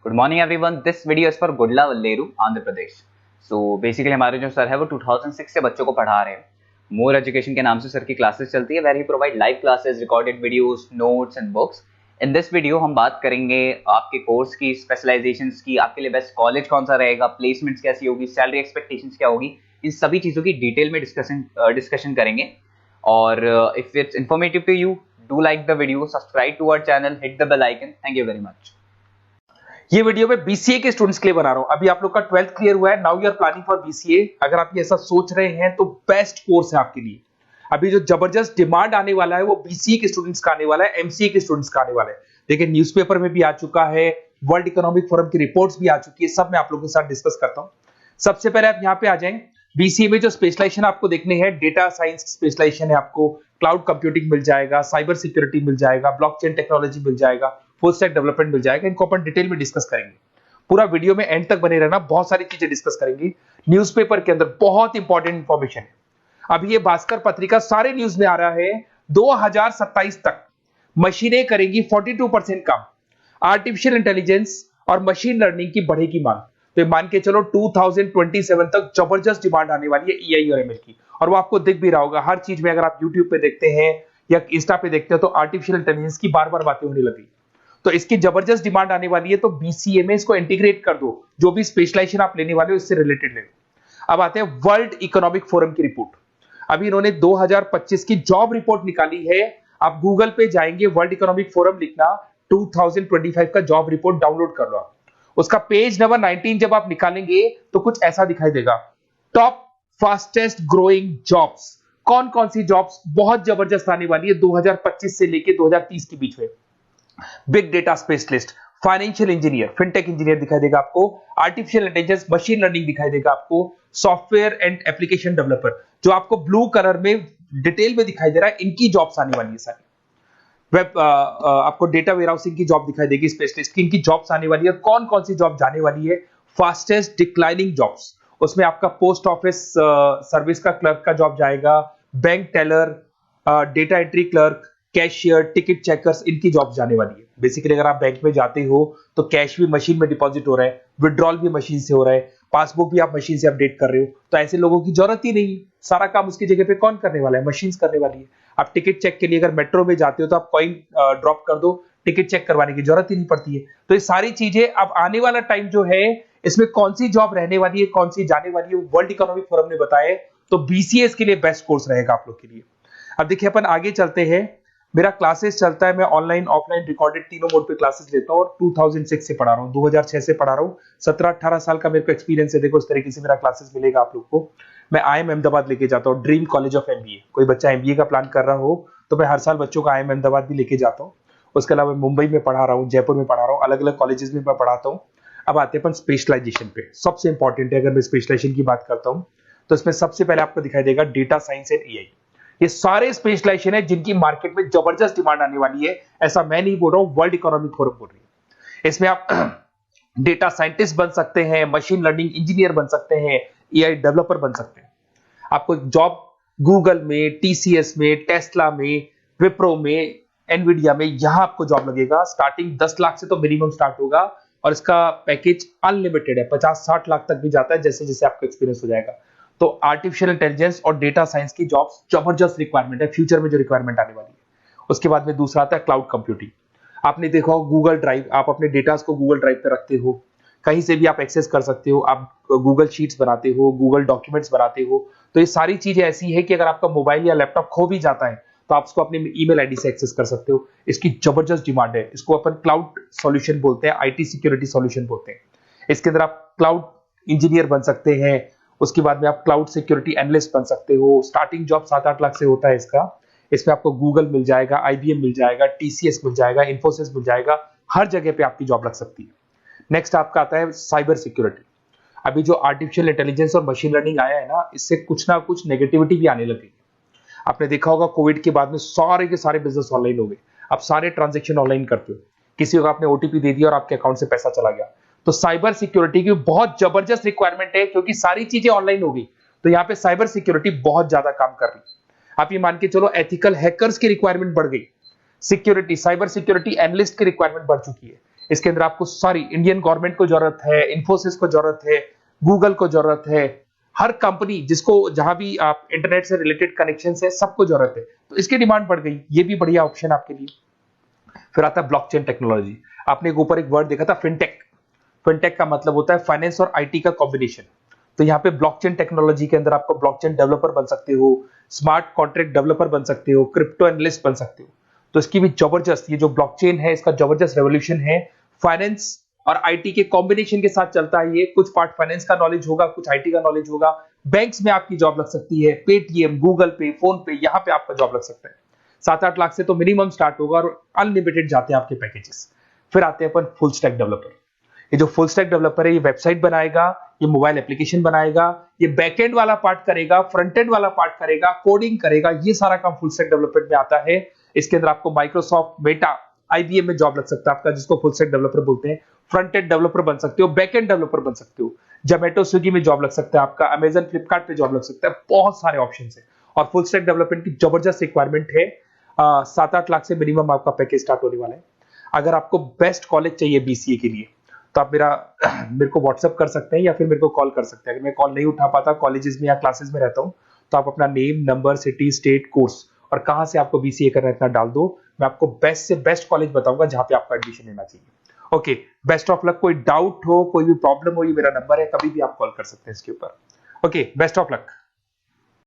Good morning everyone, this video is for Gudlavalleru Andhra Pradesh. So basically हमारे जो sir है वो 2006 से बच्चों को पढ़ा रहे हैं। मोर एजुकेशन के नाम से सर की क्लासेस चलती है, where we provide live classes, recorded videos, notes and books. In this video हम बात करेंगे आपके कोर्स की, स्पेशलाइजेशंस की, आपके लिए बेस्ट कॉलेज कौन सा रहेगा, प्लेसमेंट्स कैसी होगी, सैलरी एक्सपेक्टेशंस क्या होगी, इन सभी चीज़ों की डिटेल में डिस्कशन करेंगे। और if it's informative to you, do like the video, subscribe to our channel, hit the bell icon. Thank you very much. ये वीडियो मैं बीसीए के स्टूडेंट्स के लिए बना रहा हूं। अभी आप लोग का 12th क्लियर हुआ है, now you are planning for BCA. अगर आप ये ऐसा सोच रहे हैं तो बेस्ट कोर्स है आपके लिए। अभी जो जबरदस्त डिमांड आने वाला है वो बीसीए के स्टूडेंट्स का आने वाला है, एमसीए के स्टूडेंट्स का आने वाला है। देखिए न्यूज़पेपर में भी आ चुका है, वर्ल्ड इकोनॉमिक फोरम की रिपोर्ट्स भी आ चुकी है, सब मैं आप लोगों के साथ डिस्कस करता हूं। सबसे पहले आप यहाँ पे आ जाएं। बीसीए में जो स्पेशलाइजेशन आपको देखने हैं, डेटा साइंस स्पेशलाइजेशन है, आपको क्लाउड कंप्यूटिंग मिल जाएगा, साइबर सिक्योरिटी मिल जाएगा, ब्लॉकचेन टेक्नोलॉजी मिल जाएगा, फुल स्टैक डेवलपमेंट मिल जाएगा। इनको अपन डिटेल में डिस्कस करेंगे। पूरा वीडियो में एंड तक बने रहना, बहुत सारी चीजें डिस्कस करेंगे। न्यूज़पेपर के अंदर बहुत इंपॉर्टेंट इंफॉर्मेशन है। अभी ये भास्कर पत्रिका सारे न्यूज में आ रहा है, 2027 तक मशीनें करेंगी 42% काम। आर्टिफिशियल इंटेलिजेंस और मशीन लर्निंग की बढ़ेगी मांग। तो मान के चलो 2027 तक जबरदस्त डिमांड आने वाली है एआई और एमएल की। और वो आपको दिख भी रहा होगा हर चीज में। अगर आप यूट्यूब पे देखते हैं या इंस्टा पे देखते हैं तो आर्टिफिशियल इंटेलिजेंस की बार बार बातें होने लगी। तो इसकी जबरदस्त डिमांड आने वाली है, तो बीसीए में इसको इंटीग्रेट कर दो। जो भी स्पेशलाइजेशन आप लेने वाले हो इससे रिलेटेड ले लो। अब आते हैं वर्ल्ड इकोनॉमिक फोरम की रिपोर्ट। अभी इन्होंने 2025 की जॉब रिपोर्ट निकाली है। आप गूगल पे जाएंगे, वर्ल्ड इकोनॉमिक फोरम लिखना, 2025 का जॉब रिपोर्ट डाउनलोड कर लो। उसका पेज नंबर 19 जब आप निकालेंगे तो कुछ ऐसा दिखाई देगा, टॉप फास्टेस्ट ग्रोइंग जॉब्स। कौन कौन सी जॉब्स बहुत जबरदस्त आने वाली है 2025 से लेके 2030 के बीच में। Big data specialist, financial engineer, fintech engineer दिखाई देगा आपको, आर्टिफिशियल इंटेलिजेंस, मशीन लर्निंग दिखाई देगा आपको, सॉफ्टवेयर एंड एप्लीकेशन डेवलपर, जो आपको ब्लू कलर में डिटेल में दिखाई दे रहा है, इनकी जॉब्स आने वाली है सारी। वेब आपको डेटा वेयरहाउसिंग की जॉब दिखाई देगी, स्पेशलिस्ट की, इनकी जॉब्स आने वाली है। कौन कौन सी जॉब जाने वाली है? फास्टेस्ट डिक्लाइनिंग जॉब्स, उसमें आपका पोस्ट ऑफिस सर्विस का क्लर्क का जॉब जाएगा, bank teller, data entry clerk, cashier, ticket checkers, इनकी जॉब जाने वाली है। बेसिकली अगर आप बैंक में जाते हो तो कैश भी मशीन में डिपॉजिट हो रहा है, विड्रॉल भी मशीन से हो रहा है, पासबुक भी आप मशीन से अपडेट कर रहे हो, तो ऐसे लोगों की जरूरत ही नहीं है। सारा काम उसकी जगह पे कौन करने वाला है? मशीन करने वाली है। आप टिकट चेक के लिए अगर मेट्रो में जाते हो तो आप कॉइन ड्रॉप कर दो, टिकट चेक करवाने की जरूरत ही नहीं पड़ती है। तो ये सारी चीजें अब आने वाला टाइम जो है, इसमें कौन सी जॉब रहने वाली है, कौन सी जाने वाली है, वर्ल्ड इकोनॉमिक फोरम ने बताया। तो बीसीएस के लिए बेस्ट कोर्स रहेगा आप लोग के लिए। अब देखिए अपन आगे चलते हैं। मेरा क्लासेस चलता है, मैं ऑनलाइन ऑफलाइन रिकॉर्डेड तीनों मोड पे क्लासेस लेता हूँ और 2006 से पढ़ा रहा हूँ, 2006 से पढ़ा रहा हूँ। 17-18 साल का मेरे को एक्सपीरियंस है। देखो इस तरीके से मेरा क्लासेस मिलेगा आप लोग को। मैं आईएम अहमदाबाद लेके जाता हूँ, ड्रीम कॉलेज ऑफ एमबीए। कोई बच्चा एमबीए का प्लान कर रहा हो तो मैं हर साल बच्चों का आईएम अहमदाबाद भी लेके जाता हूँ। उसके अलावा मुंबई में पढ़ा रहा हूँ, जयपुर में पढ़ा रहा हूँ, अलग अलग कॉलेजेस में मैं पढ़ाता हूँ। अब आते हैं अपन स्पेशलाइजेशन पे। सबसे इंपॉर्टेंट है, अगर मैं स्पेशलाइजेशन की बात करता हूँ तो इसमें सबसे पहले आपको दिखाई देगा डेटा साइंस एंड एआई। ये सारे स्पेशलाइजेशन है जिनकी मार्केट में जबरदस्त डिमांड आने वाली है। ऐसा मैं नहीं बोल रहा हूं, वर्ल्ड इकोनॉमिक फोरम बोल रही है। इसमें आप डेटा साइंटिस्ट बन सकते हैं, मशीन लर्निंग इंजीनियर बन सकते हैं, एआई डेवलपर बन सकते हैं। आपको जॉब गूगल में, टीसीएस में, टेस्ला में, विप्रो में, एनवीडिया में, यहां आपको जॉब लगेगा। स्टार्टिंग 10 लाख से तो मिनिमम स्टार्ट होगा और इसका पैकेज अनलिमिटेड है, 50-60 लाख तक भी जाता है जैसे जैसे आपका एक्सपीरियंस हो जाएगा। तो आर्टिफिशियल इंटेलिजेंस और डेटा साइंस की जॉब्स जबरदस्त रिक्वायरमेंट है, फ्यूचर में जो रिक्वायरमेंट आने वाली है। उसके बाद में दूसरा आता है क्लाउड कंप्यूटिंग। आपने देखा हो गूगल ड्राइव, आप अपने डेटास को गूगल ड्राइव पे रखते हो, कहीं से भी आप एक्सेस कर सकते हो। आप गूगल शीट्स बनाते हो, गूगल डॉक्यूमेंट्स बनाते हो। तो ये सारी चीजें ऐसी है कि अगर आपका मोबाइल या लैपटॉप खो भी जाता है तो आप उसको अपने ईमेल आईडी से एक्सेस कर सकते हो। इसकी जबरदस्त डिमांड है। इसको अपन क्लाउड सॉल्यूशन बोलते हैं, आईटी सिक्योरिटी सॉल्यूशन बोलते हैं। इसके अंदर आप क्लाउड इंजीनियर बन सकते हैं। उसके बाद में आप क्लाउड सिक्योरिटी एनालिस्ट बन सकते हो। स्टार्टिंग जॉब 7-8 लाख से होता है इसका। इसमें आपको गूगल मिल जाएगा, आईबीएम मिल जाएगा, टीसीएस मिल जाएगा, इन्फोसिस मिल जाएगा, हर जगह पे आपकी जॉब लग सकती है। नेक्स्ट आपका आता है साइबर सिक्योरिटी। अभी जो आर्टिफिशियल इंटेलिजेंस और मशीन लर्निंग आया है ना, इससे कुछ ना कुछ नेगेटिविटी भी आने लगी। आपने देखा होगा कोविड के बाद में सारे के सारे बिजनेस ऑनलाइन हो गए। आप सारे ट्रांजेक्शन ऑनलाइन करते हो, किसी को आपने ओटीपी दे दिया और आपके अकाउंट से पैसा चला गया। तो साइबर सिक्योरिटी की बहुत जबरदस्त रिक्वायरमेंट है, क्योंकि सारी चीजें ऑनलाइन हो गई। तो यहाँ पे साइबर सिक्योरिटी बहुत ज्यादा काम कर रही है। आप ये मान के चलो एथिकल हैकर्स की रिक्वायरमेंट बढ़ गई। सिक्योरिटी, साइबर सिक्योरिटी एनालिस्ट की रिक्वायरमेंट बढ़ चुकी है। इसके अंदर आपको सारी इंडियन गवर्नमेंट को जरूरत है, इन्फोसिस को जरूरत है, गूगल को जरूरत है, हर कंपनी जिसको जहां भी आप इंटरनेट से रिलेटेड कनेक्शन है सबको जरूरत है, तो इसकी डिमांड बढ़ गई। ये भी बढ़िया ऑप्शन आपके लिए। फिर आता है ब्लॉकचेन टेक्नोलॉजी। आपने ऊपर एक वर्ड देखा था फिनटेक। फिनटेक का मतलब होता है फाइनेंस और आईटी का कॉम्बिनेशन। तो यहाँ पे ब्लॉकचेन टेक्नोलॉजी के अंदर आपको ब्लॉकचेन डेवलपर बन सकते हो, स्मार्ट कॉन्ट्रैक्ट डेवलपर बन सकते हो, क्रिप्टो एनालिस्ट बन सकते हो। तो इसकी भी जबरदस्त, ये जो ब्लॉकचेन है इसका जबरदस्त रेवोल्यूशन है। फाइनेंस और आईटी के कॉम्बिनेशन के साथ चलता है ये। कुछ पार्ट फाइनेंस का नॉलेज होगा, कुछ आईटी का नॉलेज होगा। बैंक्स में आपकी जॉब लग सकती है, पेटीएम, गूगल पे, फोन पे, यहाँ पे आपका जॉब लग सकता है। 7-8 लाख से तो मिनिमम स्टार्ट होगा और अनलिमिटेड जाते हैं आपके पैकेजेस। फिर आते हैं अपन फुल स्टैक डेवलपर। ये जो फुल स्टैक डेवलपर है ये वेबसाइट बनाएगा, ये मोबाइल एप्लीकेशन बनाएगा, ये बैकएंड वाला पार्ट करेगा, फ्रंट एंड वाला पार्ट करेगा, कोडिंग करेगा, ये सारा काम फुल स्टैक डेवलपमेंट में आता है। इसके अंदर आपको माइक्रोसॉफ्ट, मेटा, आईबीएम में जॉब लग सकता है आपका, जिसको फुल स्टैक डेवलपर बोलते हैं। फ्रंट एंड डेवलपर बन सकते हो, बैक एंड डेवलपर बन सकते हो, जोमेटो, स्विगी में जॉब लग सकता है आपका, अमेजन, फ्लिपकार्ट पे जॉब लग सकता है। बहुत सारे ऑप्शन है और फुल स्टैक डेवलपमेंट की जबरदस्त रिक्वायरमेंट है। 7-8 लाख से मिनिमम आपका पैकेज स्टार्ट होने वाला है। अगर आपको बेस्ट कॉलेज चाहिए बीसीए के लिए तो आप मेरे को व्हाट्सएप कर सकते हैं या फिर मेरे को कॉल कर सकते हैं। अगर मैं कॉल नहीं उठा पाता, कॉलेजेस में या क्लासेस में रहता हूं, तो आप अपना name, number, city, state, course और कहां से आपको बीसीए करना है इतना डाल दो। मैं आपको बेस्ट से बेस्ट कॉलेज बताऊंगा जहां पे आपको एडमिशन लेना चाहिए। Okay, best of luck. कोई डाउट हो, कोई भी प्रॉब्लम हो, ये मेरा नंबर है, कभी भी आप कॉल कर सकते हैं इसके ऊपर। Okay, best of luck.